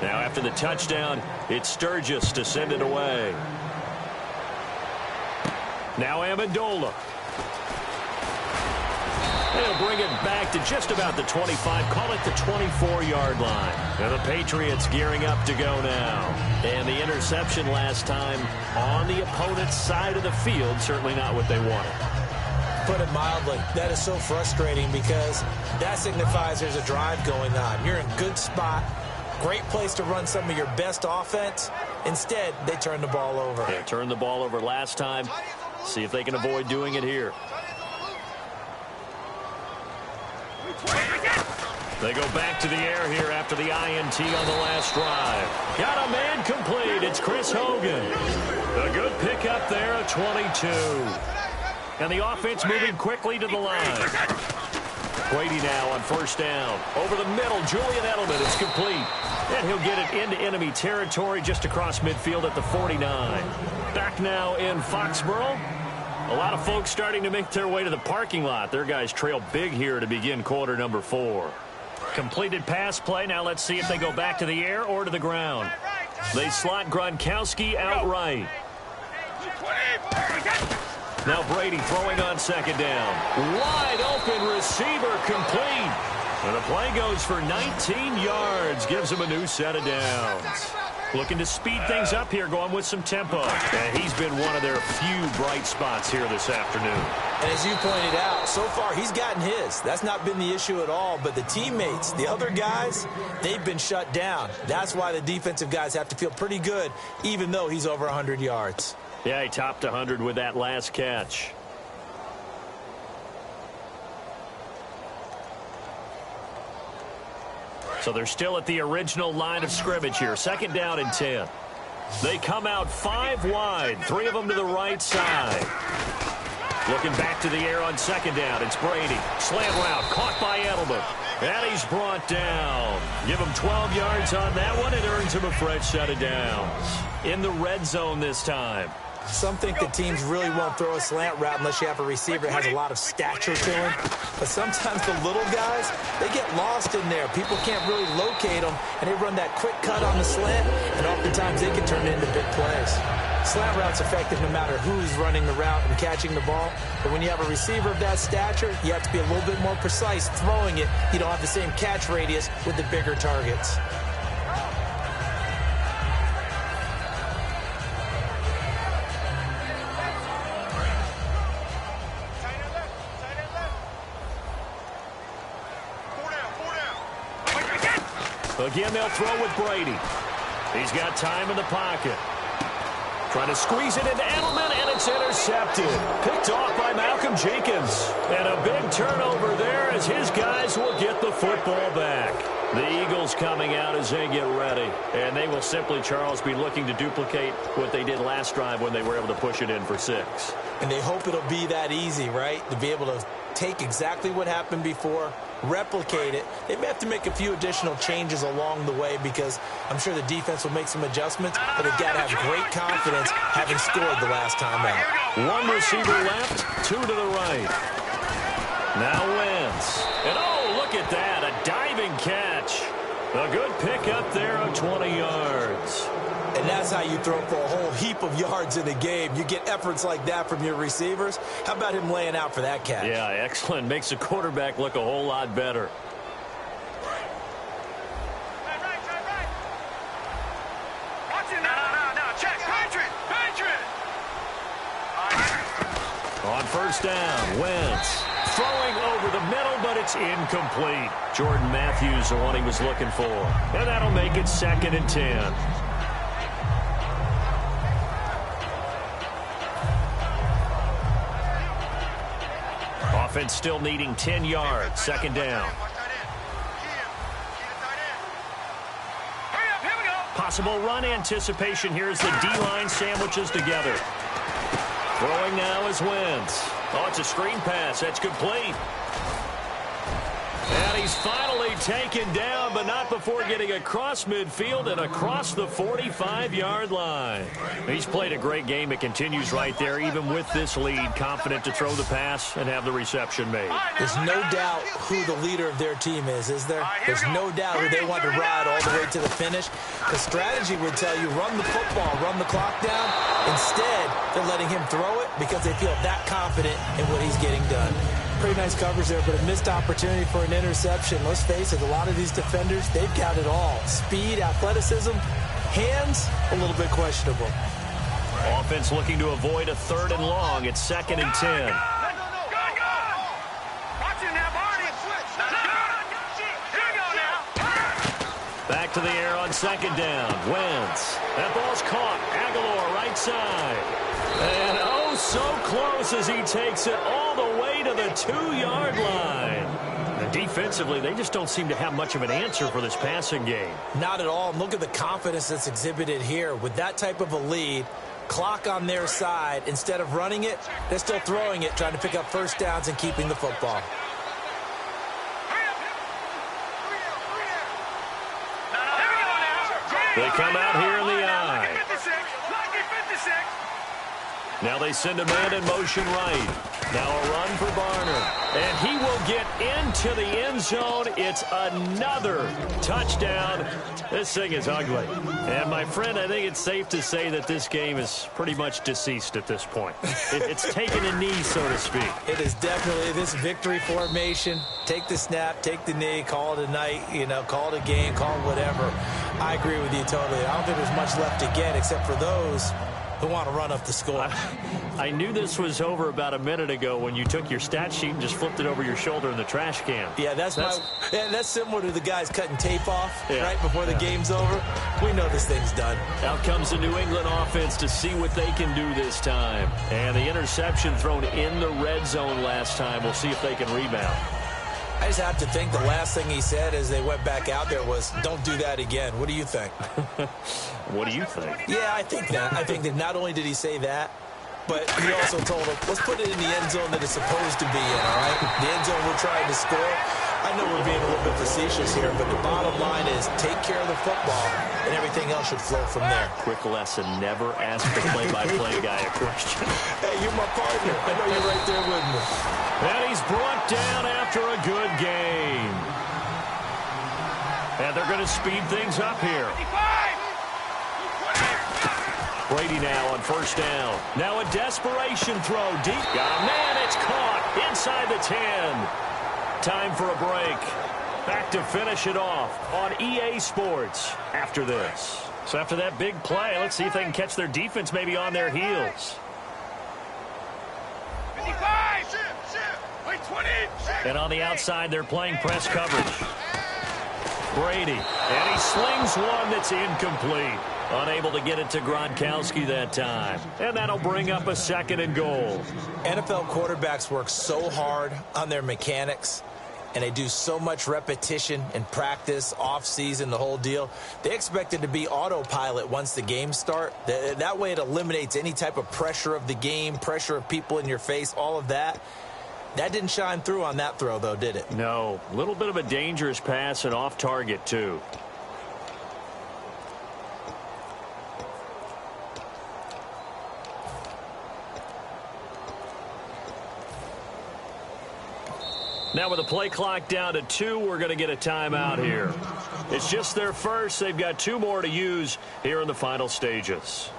Now after the touchdown, it's Sturgis to send it away. Now Amendola. They'll bring it back to just about the 25, call it the 24-yard line. And the Patriots gearing up to go now. And the interception last time on the opponent's side of the field, certainly not what they wanted. Put it mildly, that is so frustrating because that signifies there's a drive going on. You're in a good spot, great place to run some of your best offense. Instead, they turn the ball over. They turned the ball over last time. See if they can avoid doing it here. They go back to the air here after the INT on the last drive. Got a man complete. It's Chris Hogan. A good pickup there at 22. And the offense moving quickly to the line. Brady now on first down. Over the middle, Julian Edelman. It's complete. And he'll get it into enemy territory just across midfield at the 49. Back now in Foxborough. A lot of folks starting to make their way to the parking lot. Their guys trail big here to begin quarter number 4. Completed pass play. Now let's see if they go back to the air or to the ground. They slot Gronkowski outright. Now Brady throwing on second down. Wide open receiver complete. And the play goes for 19 yards. Gives him a new set of downs. Looking to speed things up here, going with some tempo. And he's been one of their few bright spots here this afternoon. And as you pointed out, so far he's gotten his. That's not been the issue at all. But the teammates, the other guys, they've been shut down. That's why the defensive guys have to feel pretty good, even though he's over 100 yards. Yeah, he topped 100 with that last catch. So they're still at the original line of scrimmage here. Second down and 10. They come out 5 wide. 3 of them to the right side. Looking back to the air on second down. It's Brady. Slant route caught by Edelman. And he's brought down. Give him 12 yards on that one. It earns him a fresh set of downs. In the red zone this time. Some think the teams really won't throw a slant route unless you have a receiver that has a lot of stature to him. But sometimes the little guys, they get lost in there. People can't really locate them, and they run that quick cut on the slant, and oftentimes they can turn it into big plays. Slant route's effective no matter who's running the route and catching the ball. But when you have a receiver of that stature, you have to be a little bit more precise throwing it. You don't have the same catch radius with the bigger targets. Again, they'll throw with Brady. He's got time in the pocket. Trying to squeeze it into Edelman, and it's intercepted. Picked off by Malcolm Jenkins. And a big turnover there as his guys will get the football back. The Eagles coming out as they get ready. And they will simply, Charles, be looking to duplicate what they did last drive when they were able to push it in for 6. And they hope it'll be that easy, right? To be able to take exactly what happened before, replicate it. They may have to make a few additional changes along the way because I'm sure the defense will make some adjustments, but they've got to have great confidence having scored the last time out. 1 receiver left, 2 to the right. Now Wentz. And oh, look at that, a diving catch. A good pick up there of 20 yards. And that's how you throw for a whole heap of yards in a game. You get efforts like that from your receivers. How about him laying out for that catch? Yeah, excellent. Makes the quarterback look a whole lot better. On first down, Wentz throwing over the middle, but it's incomplete. Jordan Matthews, the one he was looking for. And that'll make it 2nd and 10. Offense still needing 10 yards. 2nd down. Possible run anticipation. Here's the D-line sandwiches together. Throwing now is Wentz. Oh, it's a screen pass. That's complete. And he's finally Nearly taken down, but not before getting across midfield and across the 45-yard line. He's played a great game. It continues right there, even with this lead, confident to throw the pass and have the reception made. There's no doubt who the leader of their team is there? There's no doubt who they want to ride all the way to the finish. The strategy would tell you, run the football, run the clock down. Instead, they're letting him throw it because they feel that confident in what he's getting done. Pretty nice coverage there, but a missed opportunity for an interception. Let's face it, a lot of these defenders, they've got it all. Speed, athleticism, hands, a little bit questionable. Offense looking to avoid a 3rd and long. It's 2nd and 10. Back to the air on 2nd down. Wentz. That ball's caught. Aguilar right side. And oh, so close as he takes it all the way to the 2-yard line. And defensively, they just don't seem to have much of an answer for this passing game. Not at all. And look at the confidence that's exhibited here. With that type of a lead, clock on their side, instead of running it, they're still throwing it, trying to pick up 1st downs and keeping the football. They come out here in the eye. Now they send a man in motion right. Now a run for Barner. And he will get into the end zone. It's another touchdown. This thing is ugly. And, my friend, I think it's safe to say that this game is pretty much deceased at this point. It's taken a knee, so to speak. It is definitely this victory formation. Take the snap, take the knee, call it a night, call it a game, call it whatever. I agree with you totally. I don't think there's much left to get except for those who want to run up the score. I knew this was over about a minute ago when you took your stat sheet and just flipped it over your shoulder in the trash can. Yeah, that's similar to the guys cutting tape off right before the game's over. We know this thing's done. Out comes the New England offense to see what they can do this time. And the interception thrown in the red zone last time. We'll see if they can rebound. I just have to think the last thing he said as they went back out there was, don't do that again. What do you think? What do you think? Yeah, I think that not only did he say that, but he also told him, let's put it in the end zone that it's supposed to be in, all right? The end zone we're trying to score. I know we're being a little bit facetious here, but the bottom line is take care of the football, and everything else should flow from there. Quick lesson, never ask the play-by-play guy a question. Hey, you're my partner. I know you're right there with me. And he's brought down after a good game. And they're going to speed things up here. Brady now on 1st down. Now a desperation throw deep. Got a man. It's caught inside the 10. Time for a break. Back to finish it off on EA Sports after this. So after that big play, let's see if they can catch their defense maybe on their heels. 55. And on the outside, they're playing press coverage. Brady, and he slings one that's incomplete. Unable to get it to Gronkowski that time. And that'll bring up a 2nd and goal. NFL quarterbacks work so hard on their mechanics, and they do so much repetition and practice, off-season, the whole deal. They expect it to be autopilot once the games start. That way it eliminates any type of pressure of the game, pressure of people in your face, all of that. That didn't shine through on that throw, though, did it? No. A little bit of a dangerous pass and off target, too. Now with the play clock down to 2, we're going to get a timeout here. It's just their first. They've got 2 more to use here in the final stages.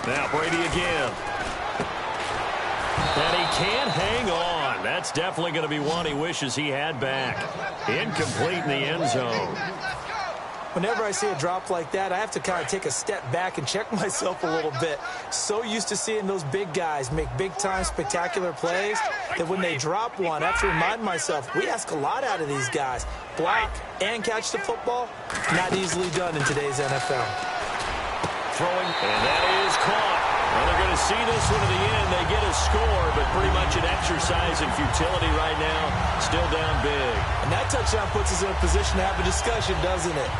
Now Brady again. And he can't hang on. That's definitely going to be one he wishes he had back. Incomplete in the end zone. Whenever I see a drop like that, I have to kind of take a step back and check myself a little bit. So used to seeing those big guys make big-time spectacular plays that when they drop one, I have to remind myself, we ask a lot out of these guys. Block and catch the football, not easily done in today's NFL. Throwing, and that is caught. Well, they're going to see this one to the end. They get a score, but pretty much an exercise in futility right now. Still down big. And that touchdown puts us in a position to have a discussion, doesn't it?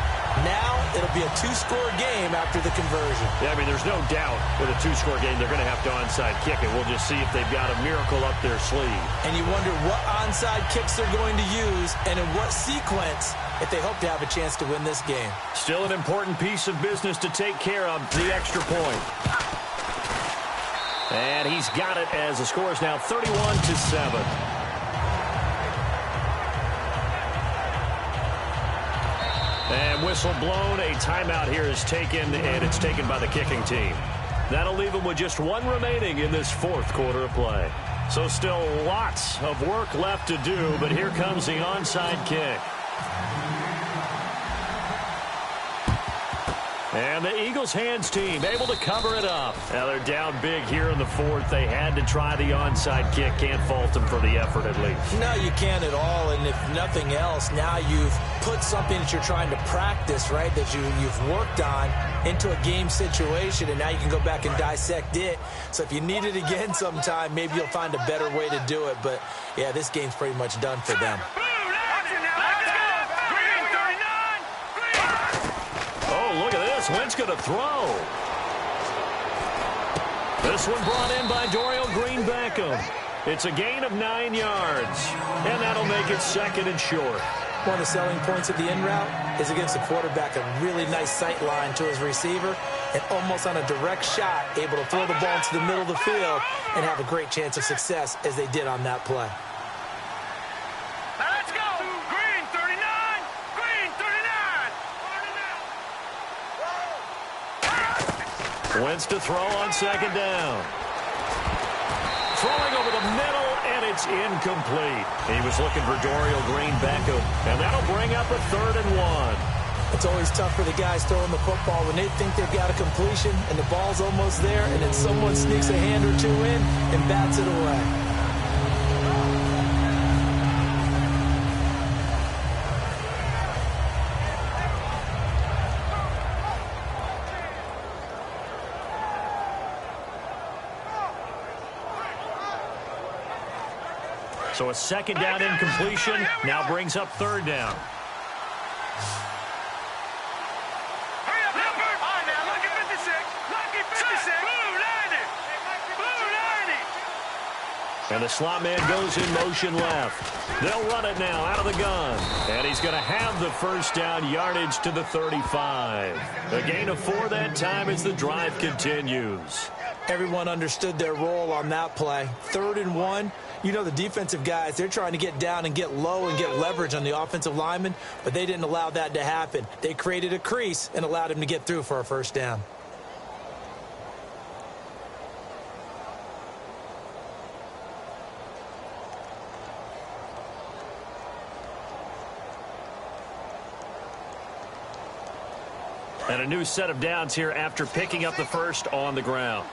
Now it'll be a two-score game after the conversion. Yeah, I mean, there's no doubt with a two-score game they're going to have to onside kick it. We'll just see if they've got a miracle up their sleeve. And you wonder what onside kicks they're going to use and in what sequence if they hope to have a chance to win this game. Still an important piece of business to take care of, the extra point. And he's got it as the score is now 31-7. And whistle blown. A timeout here is taken, and it's taken by the kicking team. That'll leave them with just one remaining in this fourth quarter of play. So still lots of work left to do, but here comes the onside kick. And the Eagles hands team able to cover it up. Now they're down big here in the fourth. They had to try the onside kick. Can't fault them for the effort at least. No, you can't at all. And if nothing else, now you've put something that you're trying to practice, right, that you've worked on into a game situation, and now you can go back and dissect it. So if you need it again sometime, maybe you'll find a better way to do it. But, yeah, this game's pretty much done for them. Wentz going to throw. This one brought in by Dorial Green-Beckham. It's a gain of 9 yards, and that'll make it second and short. One of the selling points of the in route is against the quarterback, a really nice sight line to his receiver, and almost on a direct shot, able to throw the ball into the middle of the field and have a great chance of success as they did on that play. Wentz to throw on second down. Throwing over the middle, and it's incomplete. He was looking for Dorial Green-Beckham, and that'll bring up a 3rd and 1. It's always tough for the guys throwing the football when they think they've got a completion and the ball's almost there, and then someone sneaks a hand or two in and bats it away. So a second down incompletion now brings up 3rd down. And the slot man goes in motion left. They'll run it now out of the gun. And he's going to have the first down, yardage to the 35. A gain of 4 that time as the drive continues. Everyone understood their role on that play. 3rd and 1. You know, the defensive guys, they're trying to get down and get low and get leverage on the offensive lineman, but they didn't allow that to happen. They created a crease and allowed him to get through for a first down. And a new set of downs here after picking up the first on the ground.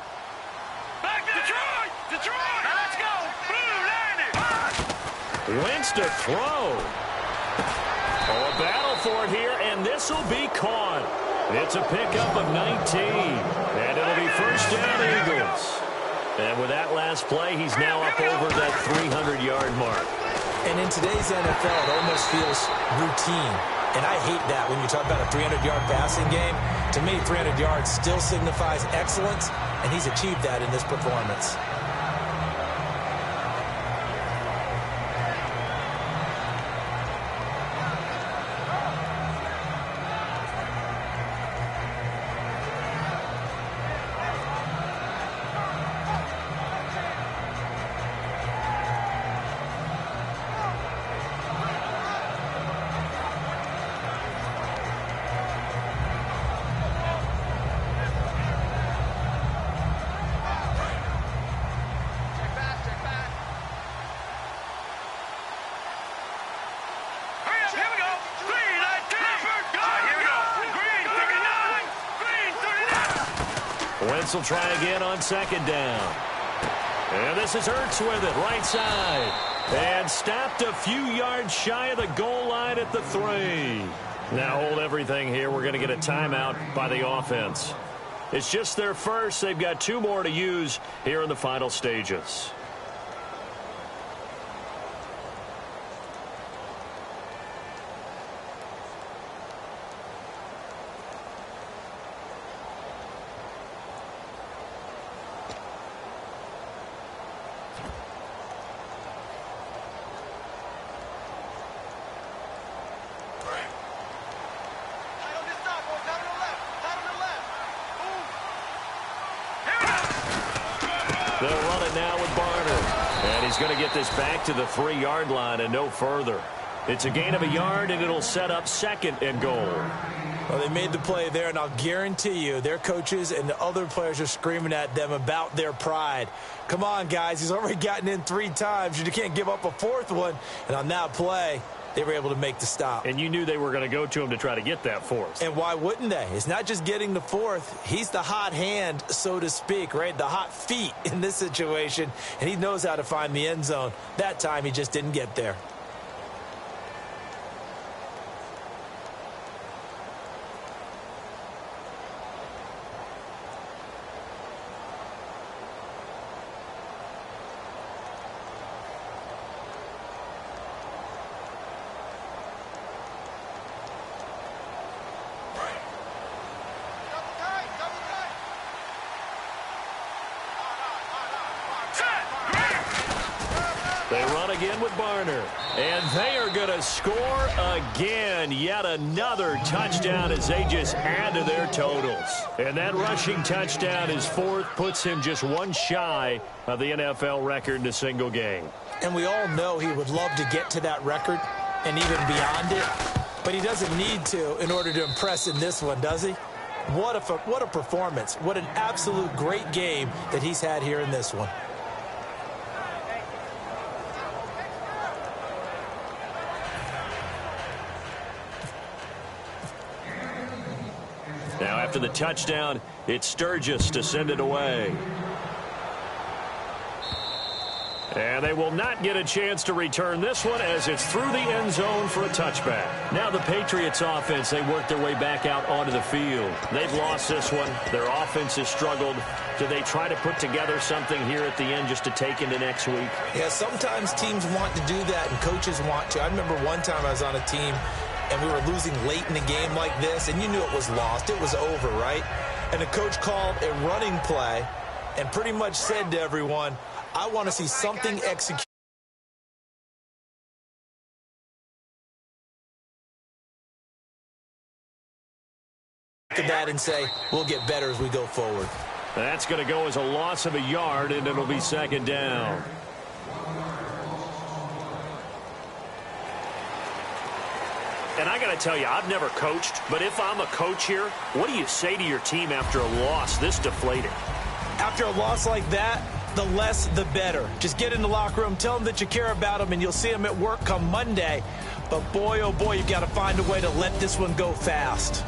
Back to Detroit! Detroit! Now let's go! Blue, Wentz to throw. Oh, a battle for it here, and this will be caught. It's a pickup of 19, and it'll be first down Eagles. And with that last play, he's now up over that 300-yard mark. And in today's NFL, it almost feels routine. And I hate that when you talk about a 300-yard passing game. To me, 300 yards still signifies excellence, and he's achieved that in this performance. Wentz will try again on second down. And this is Ertz with it, right side. And stopped a few yards shy of the goal line at the 3. Now hold everything here. We're going to get a timeout by the offense. It's just their first. They've got 2 more to use here in the final stages. They'll run it now with Barner. And he's going to get this back to the 3-yard line and no further. It's a gain of a yard, and it'll set up 2nd and goal. Well, they made the play there, and I'll guarantee you their coaches and the other players are screaming at them about their pride. Come on, guys. He's already gotten in 3 times. You can't give up a 4th one. And on that play, they were able to make the stop. And you knew they were going to go to him to try to get that 4th. And why wouldn't they? It's not just getting the 4th. He's the hot hand, so to speak, right? The hot feet in this situation. And he knows how to find the end zone. That time, he just didn't get there. They run again with Barner. And they are going to score again. Yet another touchdown as they just add to their totals. And that rushing touchdown, his 4th, puts him just 1 shy of the NFL record in a single game. And we all know he would love to get to that record and even beyond it. But he doesn't need to in order to impress in this one, does he? What a performance. What an absolute great game that he's had here in this one. Now after the touchdown, it's Sturgis to send it away. And they will not get a chance to return this one as it's through the end zone for a touchback. Now the Patriots offense, they work their way back out onto the field. They've lost this one. Their offense has struggled. Do they try to put together something here at the end just to take into next week? Yeah, sometimes teams want to do that and coaches want to. I remember one time I was on a team and we were losing late in the game like this, and you knew it was lost. It was over, right? And the coach called a running play and pretty much said to everyone, I want to see something executed. That and say, we'll get better as we go forward. That's going to go as a loss of a yard, and it'll be 2nd down. And I got to tell you, I've never coached, but if I'm a coach here, what do you say to your team after a loss this deflating? After a loss like that, the less the better. Just get in the locker room, tell them that you care about them, and you'll see them at work come Monday. But boy, oh boy, you've got to find a way to let this one go fast.